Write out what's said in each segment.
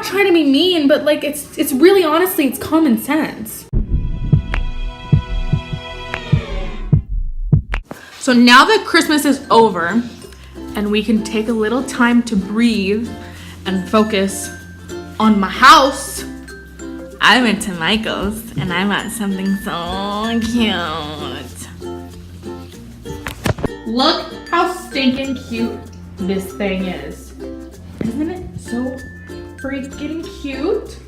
trying to be mean, but like it's really honestly, it's common sense. So now that Christmas is over and we can take a little time to breathe and focus on my house, I went to Michael's and I bought something so cute. Look how stinking cute this thing is. Isn't it so freaking cute?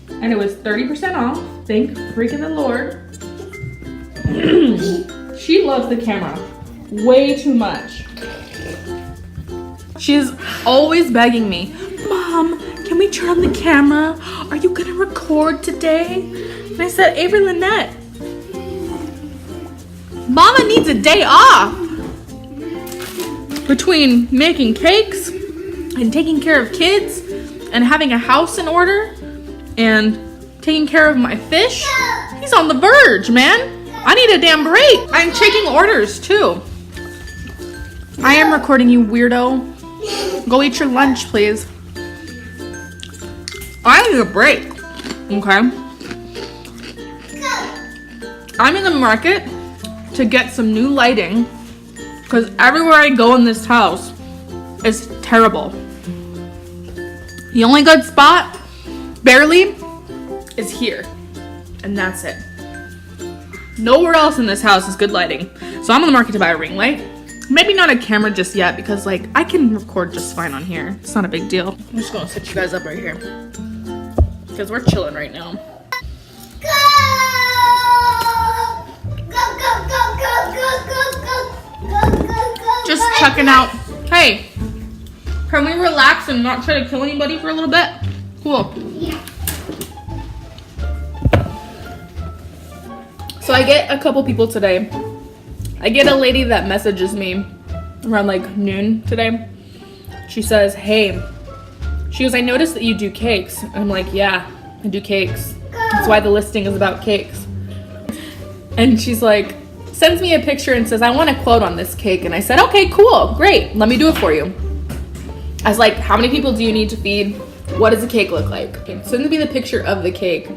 And it was 30% off. Thank freaking the Lord. She loves the camera way too much. She's always begging me, Mom, can we turn on the camera? Are you gonna record today? And I said, Avery Lynette, Mama needs a day off. Between making cakes and taking care of kids and having a house in order and taking care of my fish, he's on the verge, man. I need a damn break. I'm taking orders too. I am recording, you weirdo. Go eat your lunch, please. I need a break, okay? I'm in the market to get some new lighting because everywhere I go in this house is terrible. The only good spot, barely, is here. And that's it. Nowhere else in this house is good lighting. So I'm on the market to buy a ring light. Maybe not a camera just yet because like I can record just fine on here. It's not a big deal. I'm just gonna set you guys up right here because we're chilling right now. Go! Go, go, go, go, go, go, go, go, go, go. Just checking out. Hey, can we relax and not try to kill anybody for a little bit? Cool. Yeah. So I get a couple people today. I get a lady that messages me around like noon today. She says, hey, she goes, I noticed that you do cakes. And I'm like, yeah, I do cakes. That's why the listing is about cakes. And she's like, sends me a picture and says, I want a quote on this cake. And I said, okay, cool, great. Let me do it for you. I was like, how many people do you need to feed? What does the cake look like? Okay, sends me the picture of the cake.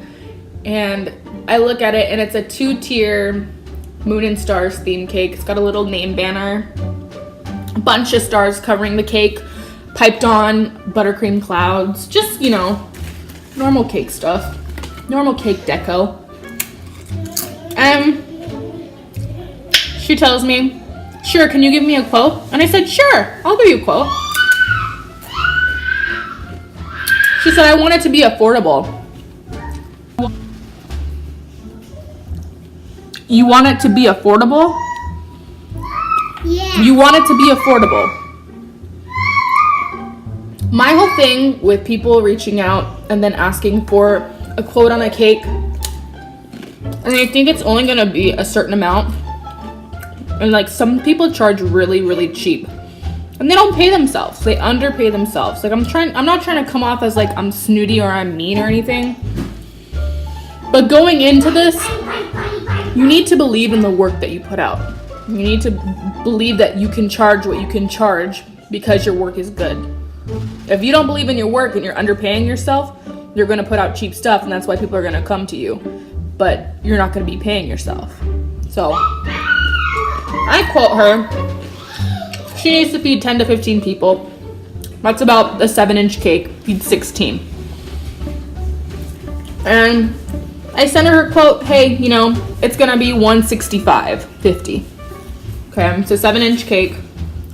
And I look at it and it's a 2-tier Moon and Stars themed cake. It's got a little name banner, a bunch of stars covering the cake, piped on buttercream clouds, just, you know, normal cake stuff, normal cake deco. And she tells me, sure, can you give me a quote? And I said, sure, I'll give you a quote. She said, I want it to be affordable. You want it to be affordable? Yeah. You want it to be affordable. My whole thing with people reaching out and then asking for a quote on a cake, and I think it's only gonna be a certain amount. And like some people charge really, really cheap. And they don't pay themselves. They underpay themselves. Like I'm not trying to come off as like I'm snooty or I'm mean or anything. But going into this, you need to believe in the work that you put out. You need to believe that you can charge what you can charge because your work is good. If you don't believe in your work and you're underpaying yourself, you're gonna put out cheap stuff and that's why people are gonna come to you. But you're not gonna be paying yourself. So, I quote her, she needs to feed 10 to 15 people. That's about a 7-inch cake, feed 16. And I sent her a quote, hey, you know, it's gonna be $165.50. Okay, it's a 7-inch cake.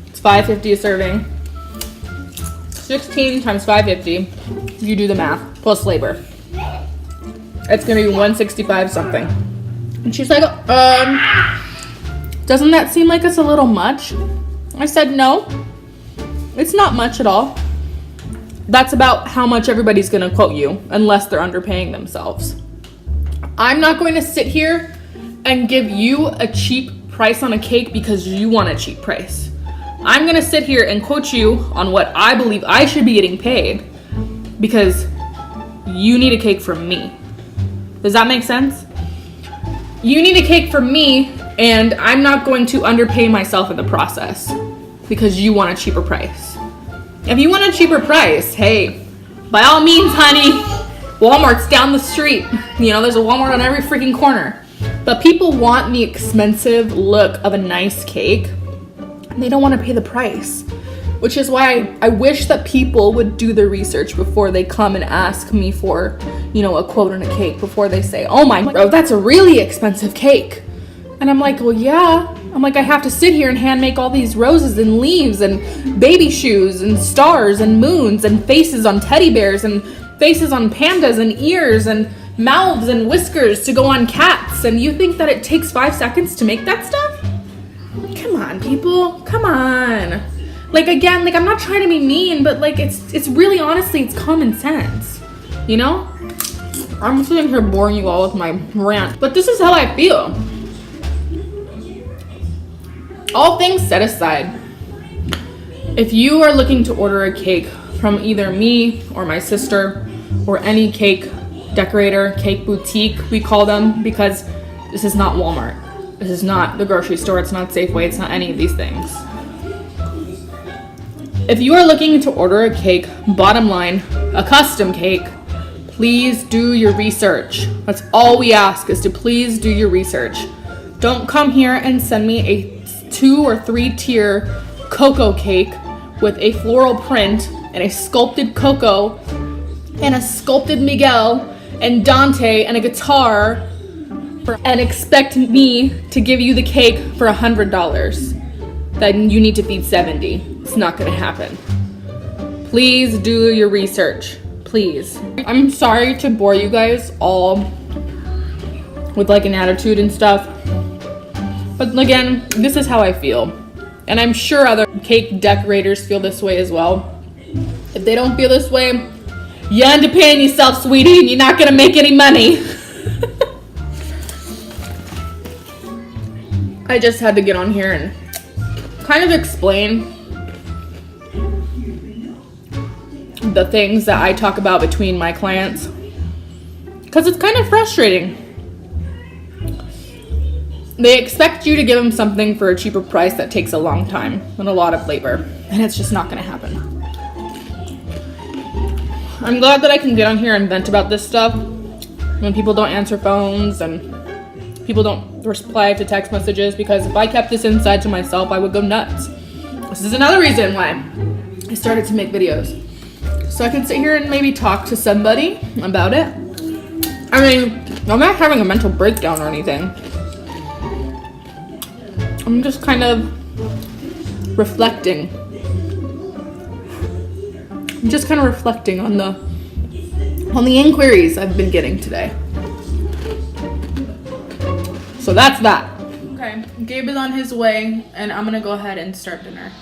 It's $5.50 a serving. 16 times $5.50. You do the math, plus labor. It's gonna be $165 something. And she's like, doesn't that seem like it's a little much? I said, no, it's not much at all. That's about how much everybody's gonna quote you, unless they're underpaying themselves. I'm not going to sit here and give you a cheap price on a cake because you want a cheap price. I'm gonna sit here and quote you on what I believe I should be getting paid because you need a cake from me. Does that make sense? You need a cake from me and I'm not going to underpay myself in the process because you want a cheaper price. If you want a cheaper price, hey, by all means, honey, Walmart's down the street. You know, there's a Walmart on every freaking corner. But people want the expensive look of a nice cake, and they don't want to pay the price. Which is why I wish that people would do the research before they come and ask me for, you know, a quote on a cake, before they say, oh my, bro, that's a really expensive cake. And I'm like, well, yeah. I'm like, I have to sit here and hand make all these roses and leaves and baby shoes and stars and moons and faces on teddy bears and faces on pandas and ears and mouths and whiskers to go on cats. And you think that it takes 5 seconds to make that stuff? Come on, people. Come on. Like, again, like, I'm not trying to be mean, but like, it's really, honestly, it's common sense. You know? I'm sitting here boring you all with my rant, but this is how I feel. All things set aside, if you are looking to order a cake from either me or my sister or any cake decorator, cake boutique, we call them, because this is not Walmart. This is not the grocery store. It's not Safeway. It's not any of these things. If you are looking to order a cake, bottom line, a custom cake, please do your research. That's all we ask, is to please do your research. Don't come here and send me a 2 or 3 tier cocoa cake with a floral print and a sculpted Coco and a sculpted Miguel and Dante and a guitar and expect me to give you the cake for $100. Then you need to feed 70. It's not gonna happen. Please do your research, please. I'm sorry to bore you guys all with like an attitude and stuff. But again, this is how I feel. And I'm sure other cake decorators feel this way as well. If they don't feel this way, you're underpaying yourself, sweetie, and you're not gonna make any money. I just had to get on here and kind of explain the things that I talk about between my clients, because it's kind of frustrating. They expect you to give them something for a cheaper price that takes a long time and a lot of labor, and it's just not going to happen. I'm glad that I can get on here and vent about this stuff when people don't answer phones and people don't reply to text messages, because if I kept this inside to myself, I would go nuts. This is another reason why I started to make videos, so I can sit here and maybe talk to somebody about it. I mean, I'm not having a mental breakdown or anything. I'm just kind of reflecting. I'm just kind of reflecting on the inquiries I've been getting today. So that's that. Okay, Gabe is on his way, and I'm gonna go ahead and start dinner.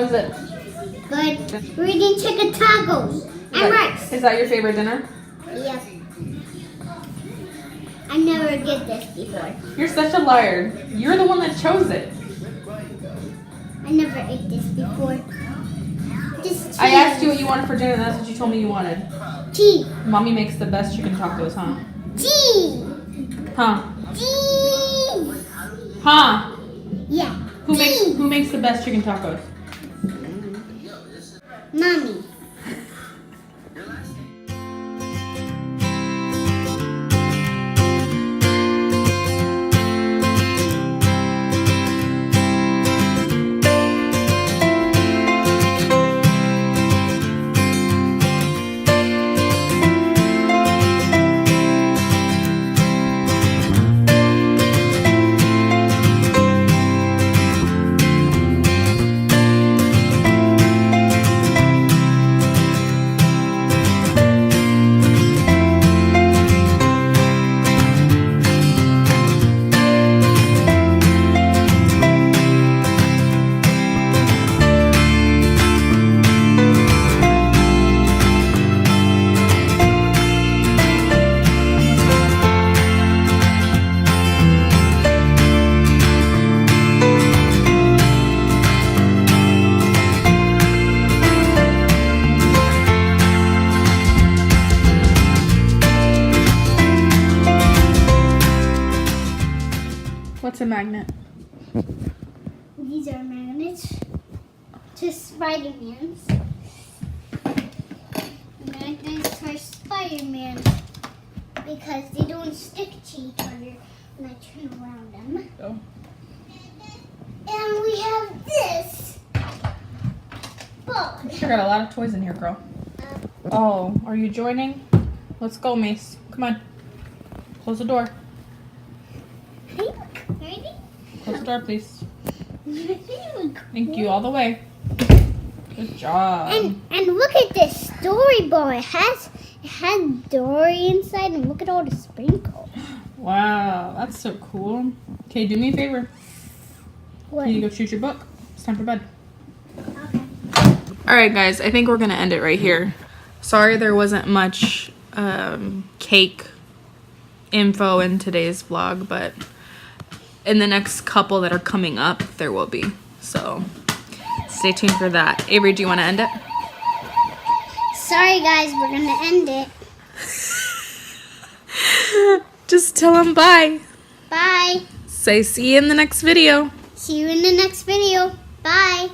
Good. We're eating chicken tacos and rice. Is that your favorite dinner? Yes. I never get this before. You're such a liar. You're the one that chose it. I never ate this before. Just I asked you what you wanted for dinner, and that's what you told me you wanted. T. Mommy makes the best chicken tacos, huh? T. Huh? T. Huh? Yeah. Who makes the best chicken tacos? Mommy. What's a magnet? These are magnets to Spider-Man's. Magnets for Spider-Man because they don't stick to each other when I turn around them. Oh. And we have this book. You sure got a lot of toys in here, girl. Oh, are you joining? Let's go, Mace. Come on. Close the door. Ready? Close the door, please. Thank you, all the way. Good job. And look at this storyboard. It has Dory inside, and look at all the sprinkles. Wow, that's so cool. Okay, do me a favor. What? Can you go choose your book? It's time for bed. Okay. Alright guys, I think we're going to end it right here. Sorry there wasn't much cake info in today's vlog, but in the next couple that are coming up, there will be. So, stay tuned for that. Avery, do you want to end it? Sorry guys, we're going to end it. Just tell them bye. Bye. Say see you in the next video. See you in the next video. Bye.